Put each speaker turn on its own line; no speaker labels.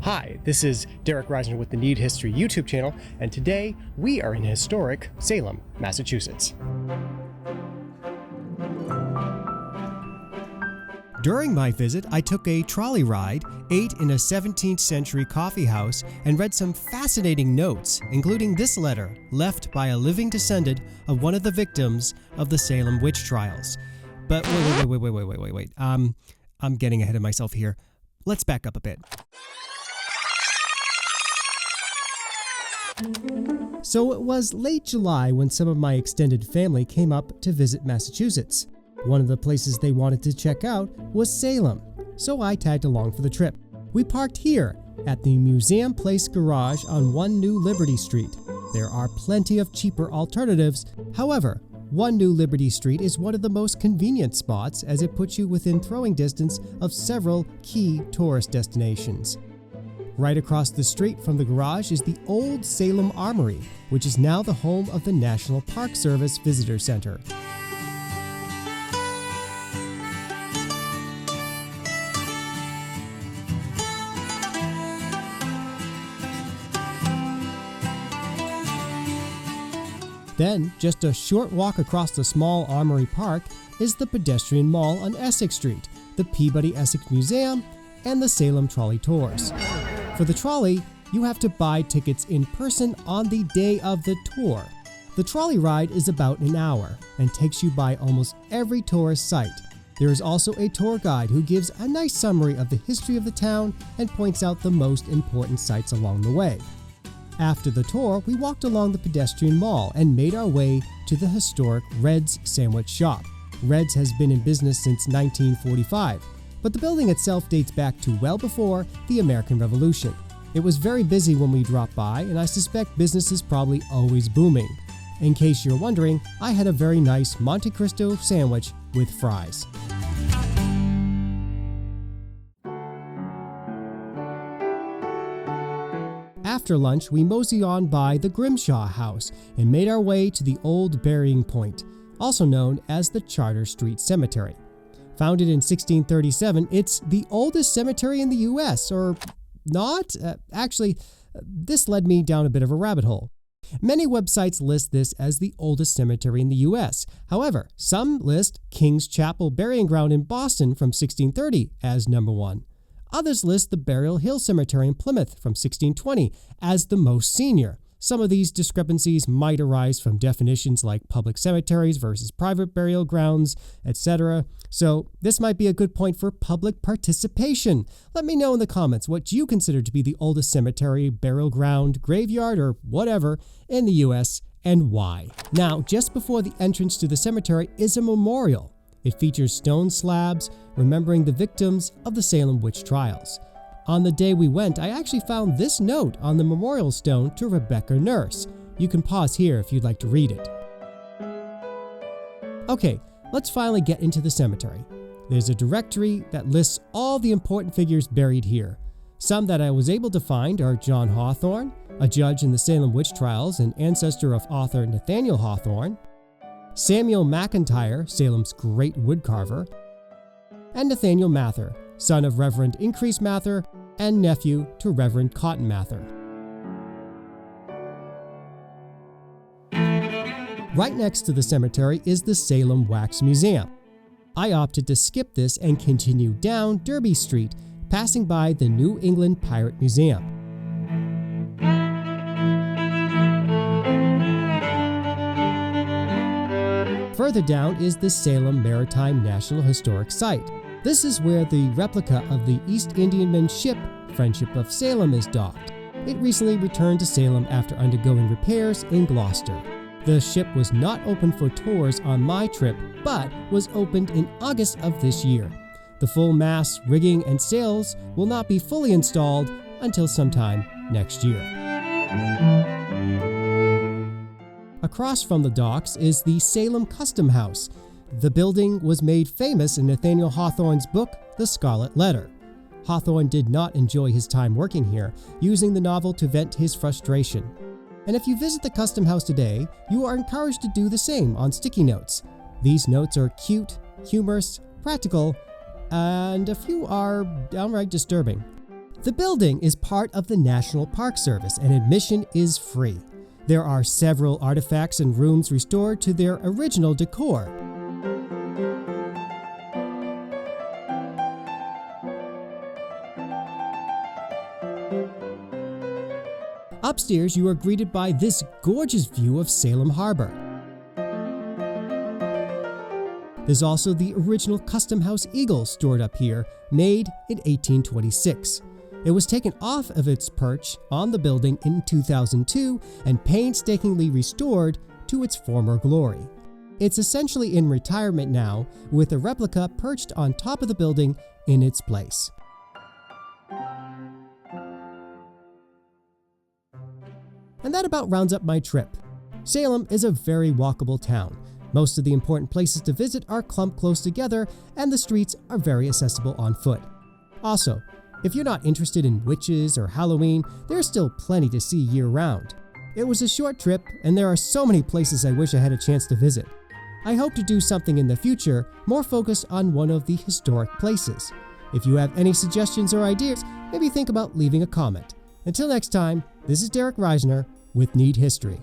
Hi, this is Derek Reisner with the Need History YouTube channel, and today we are in historic Salem, Massachusetts. During my visit, I took a trolley ride, ate in a 17th century coffee house, and read some fascinating notes, including this letter left by a living descendant of one of the victims of the Salem witch trials. But wait. I'm getting ahead of myself here. Let's back up a bit. So it was late July when some of my extended family came up to visit Massachusetts. One of the places they wanted to check out was Salem, so I tagged along for the trip. We parked here at the Museum Place garage on 1 New Liberty Street. There are plenty of cheaper alternatives. However, 1 New Liberty Street is one of the most convenient spots as it puts you within throwing distance of several key tourist destinations. Right across the street from the garage is the old Salem Armory, which is now the home of the National Park Service Visitor Center. Then, just a short walk across the small Armory Park is the pedestrian mall on Essex Street, the Peabody Essex Museum, and the Salem Trolley Tours. For the trolley, you have to buy tickets in person on the day of the tour. The trolley ride is about an hour and takes you by almost every tourist site. There is also a tour guide who gives a nice summary of the history of the town and points out the most important sites along the way. After the tour, we walked along the pedestrian mall and made our way to the historic Red's Sandwich Shop. Red's has been in business since 1945. But the building itself dates back to well before the American Revolution. It was very busy when we dropped by, and I suspect business is probably always booming. In case you're wondering, I had a very nice Monte Cristo sandwich with fries. After lunch, we mosey on by the Grimshaw House and made our way to the old burying point, also known as the Charter Street Cemetery. Founded in 1637, it's the oldest cemetery in the U.S., or not? Actually, this led me down a bit of a rabbit hole. Many websites list this as the oldest cemetery in the U.S. However, some list King's Chapel Burying Ground in Boston from 1630 as number 1. Others list the Burial Hill Cemetery in Plymouth from 1620 as the most senior. Some of these discrepancies might arise from definitions like public cemeteries versus private burial grounds, etc. So this might be a good point for public participation. Let me know in the comments what you consider to be the oldest cemetery, burial ground, graveyard, or whatever in the US and why. Now, just before the entrance to the cemetery is a memorial. It features stone slabs remembering the victims of the Salem witch trials. On the day we went, I actually found this note on the memorial stone to Rebecca Nurse. You can pause here if you'd like to read it. Okay, let's finally get into the cemetery. There's a directory that lists all the important figures buried here. Some that I was able to find are John Hawthorne, a judge in the Salem witch trials and ancestor of author Nathaniel Hawthorne, Samuel McIntyre, Salem's great woodcarver, and Nathaniel Mather, son of Reverend Increase Mather and nephew to Reverend Cotton Mather. Right next to the cemetery is the Salem Wax Museum. I opted to skip this and continue down Derby Street, passing by the New England Pirate Museum. Further down is the Salem Maritime National Historic Site. This is where the replica of the East Indiaman ship, Friendship of Salem, is docked. It recently returned to Salem after undergoing repairs in Gloucester. The ship was not open for tours on my trip, but was opened in August of this year. The full mast, rigging, and sails will not be fully installed until sometime next year. Across from the docks is the Salem Custom House. The building was made famous in Nathaniel Hawthorne's book, The Scarlet Letter. Hawthorne did not enjoy his time working here, using the novel to vent his frustration. And if you visit the Custom House today, you are encouraged to do the same on sticky notes. These notes are cute, humorous, practical, and a few are downright disturbing. The building is part of the National Park Service and admission is free. There are several artifacts and rooms restored to their original decor. Upstairs, you are greeted by this gorgeous view of Salem Harbor. There's also the original Custom House Eagle stored up here, made in 1826. It was taken off of its perch on the building in 2002 and painstakingly restored to its former glory. It's essentially in retirement now, with a replica perched on top of the building in its place. And that about rounds up my trip. Salem is a very walkable town. Most of the important places to visit are clumped close together, and the streets are very accessible on foot. Also, if you're not interested in witches or Halloween, there's still plenty to see year-round. It was a short trip, and there are so many places I wish I had a chance to visit. I hope to do something in the future more focused on one of the historic places. If you have any suggestions or ideas, maybe think about leaving a comment. Until next time, this is Derek Reisner with Need History.